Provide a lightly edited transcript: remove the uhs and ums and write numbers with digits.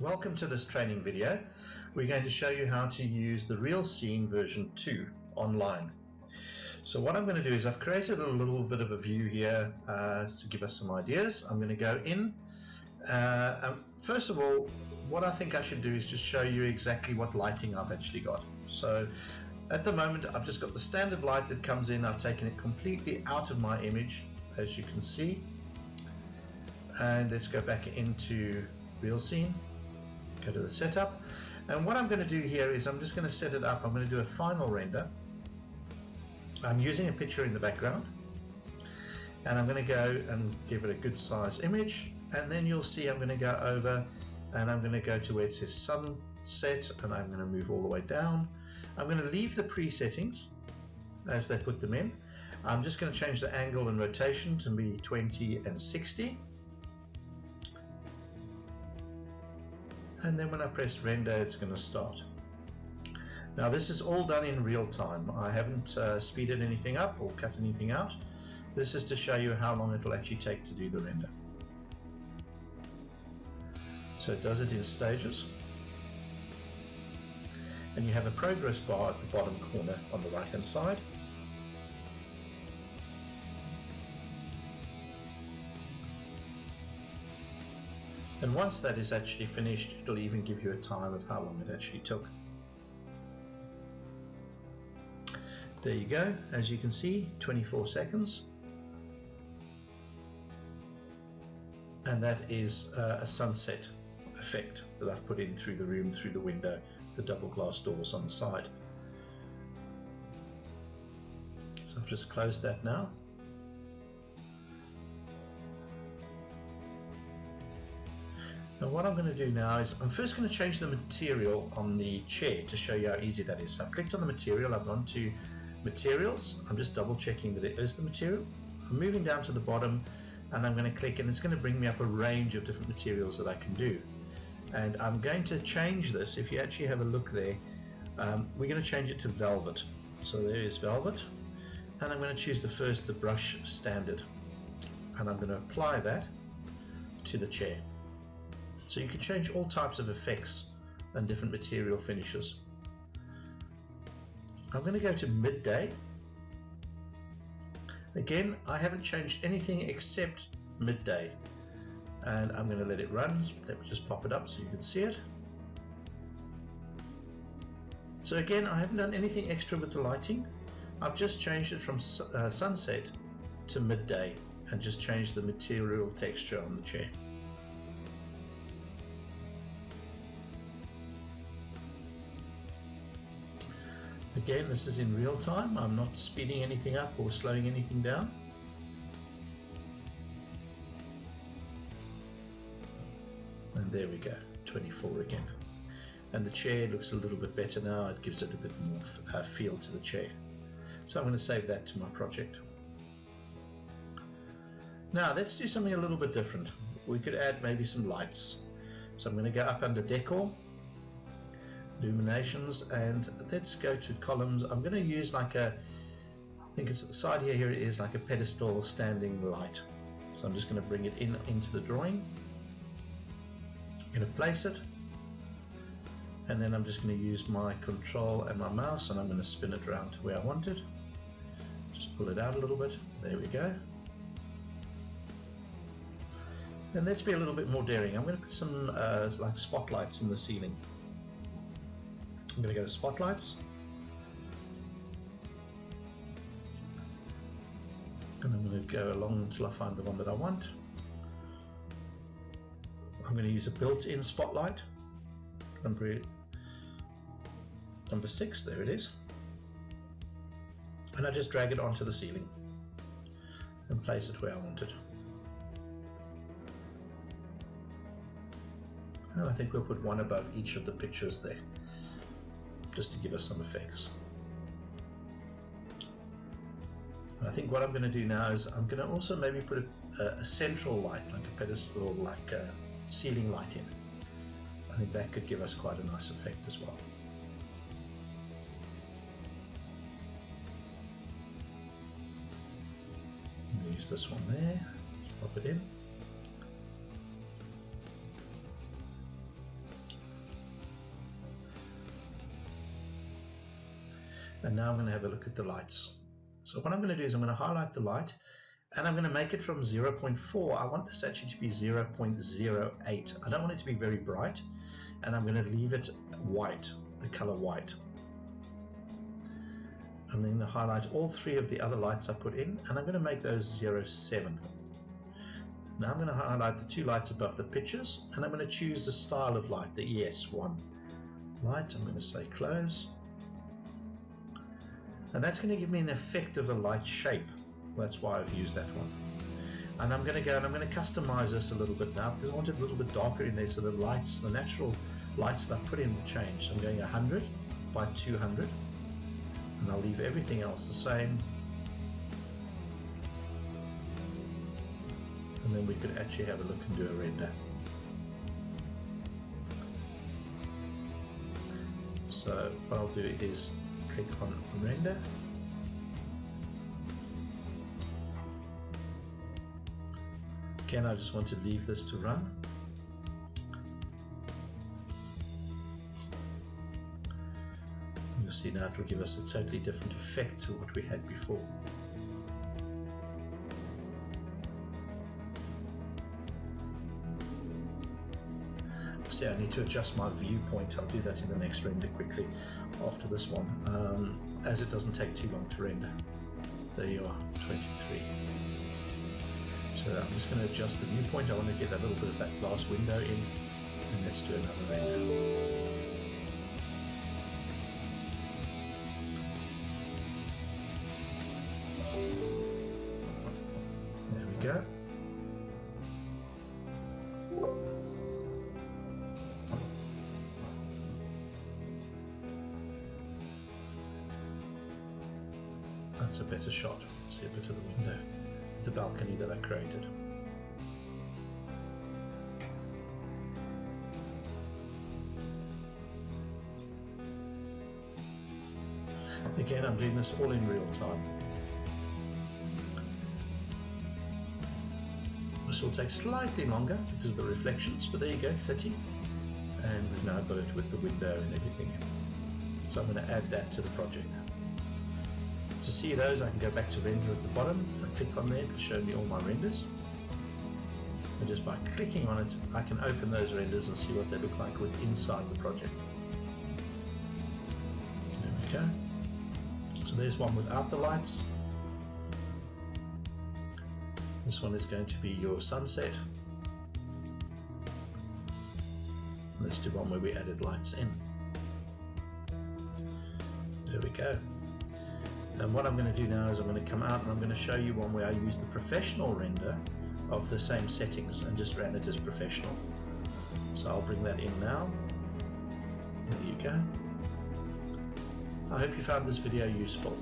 Welcome to this training video. We're going to show you how to use the RealScene version 2 online. So what I'm going to do is I've created a little bit of a view here to give us some ideas. I'm going to go in. First of all, what I think I should do is just show you exactly what lighting I've actually got. So at the moment I've just got the standard light that comes in. I've taken it completely out of my image, as you can see. And let's go back into RealScene. Go to the setup, and what I'm going to do here is I'm just going to set it up. I'm going to do a final render. I'm using a picture in the background, and I'm going to go and give it a good size image, and then you'll see I'm going to go over and I'm going to go to where it says sunset, and I'm going to move all the way down. I'm going to leave the presettings as they put them in. I'm just going to change the angle and rotation to be 20 and 60. And then when I press render, it's going to start. Now this is all done in real time. I haven't speeded anything up or cut anything out. This is to show you how long it will actually take to do the render. So it does it in stages. And you have a progress bar at the bottom corner on the right hand side. And once that is actually finished, it'll even give you a time of how long it actually took. There you go, as you can see, 24 seconds. And that is a sunset effect that I've put in through the room, through the window, the double glass doors on the side. So I've just closed that now. Now what I'm going to do now is I'm first going to change the material on the chair to show you how easy that is. So I've clicked on the material, I've gone to materials, I'm just double checking that it is the material. I'm moving down to the bottom and I'm going to click, and it's going to bring me up a range of different materials that I can do. And I'm going to change this. If you actually have a look there, we're going to change it to velvet. So there is velvet, and I'm going to choose the brush standard, and I'm going to apply that to the chair. So you can change all types of effects and different material finishes. I'm going to go to midday. Again, I haven't changed anything except midday. And I'm going to let it run. Let me just pop it up so you can see it. So again, I haven't done anything extra with the lighting. I've just changed it from sunset to midday and just changed the material texture on the chair. Again, this is in real time. I'm not speeding anything up or slowing anything down. And there we go, 24 again. And the chair looks a little bit better now. It gives it a bit more feel to the chair. So I'm going to save that to my project. Now let's do something a little bit different. We could add maybe some lights. So I'm going to go up under decor, illuminations, and let's go to columns. I'm going to use like I think it's at the side here it is like a pedestal standing light. So I'm just going to bring it into the drawing. I'm going to place it, and then I'm just going to use my control and my mouse, and I'm going to spin it around to where I want it. Just pull it out a little bit. There we go. And let's be a little bit more daring. I'm going to put some like spotlights in the ceiling. I'm going to go to spotlights, and I'm going to go along until I find the one that I want. I'm going to use a built-in spotlight, number 6, there it is, and I just drag it onto the ceiling and place it where I want it. And I think we'll put one above each of the pictures there, just to give us some effects. I think what I'm going to do now is I'm going to also maybe put a central light, like a pedestal, like a ceiling light in. I think that could give us quite a nice effect as well. I'm going to use this one there, pop it in. And now I'm going to have a look at the lights. So what I'm going to do is I'm going to highlight the light, and I'm going to make it from 0.4. I want this actually to be 0.08. I don't want it to be very bright, and I'm going to leave it white, the color white. I'm then going to highlight all three of the other lights I put in, and I'm going to make those 0.7. Now I'm going to highlight the two lights above the pictures, and I'm going to choose the style of light, the ES1 light. I'm going to say close. And that's going to give me an effect of a light shape. That's why I've used that one. And I'm going to go and I'm going to customize this a little bit now, because I want it a little bit darker in there, so the lights, the natural lights that I've put in will change. So I'm going 100 by 200, and I'll leave everything else the same. And then we could actually have a look and do a render. So what I'll do is click on render. Again, I just want to leave this to run. You'll see now it'll give us a totally different effect to what we had before. See, I need to adjust my viewpoint. I'll do that in the next render quickly after this one, as it doesn't take too long to render. There you are, 23. So I'm just going to adjust the viewpoint. I want to get a little bit of that glass window in, and let's do another render. There we go. That's a better shot. See a bit of the window, the balcony that I created. Again, I'm doing this all in real time. This will take slightly longer because of the reflections, but there you go, 30. And we've now got it with the window and everything. So I'm going to add that to the project. To see those, I can go back to render at the bottom. If I click on there, it'll show me all my renders. And just by clicking on it, I can open those renders and see what they look like with inside the project. There we go. So there's one without the lights. This one is going to be your sunset. Let's do one where we added lights in. There we go. And what I'm going to do now is I'm going to come out and I'm going to show you one where I use the professional render of the same settings and just ran it as professional. So I'll bring that in now. There you go. I hope you found this video useful.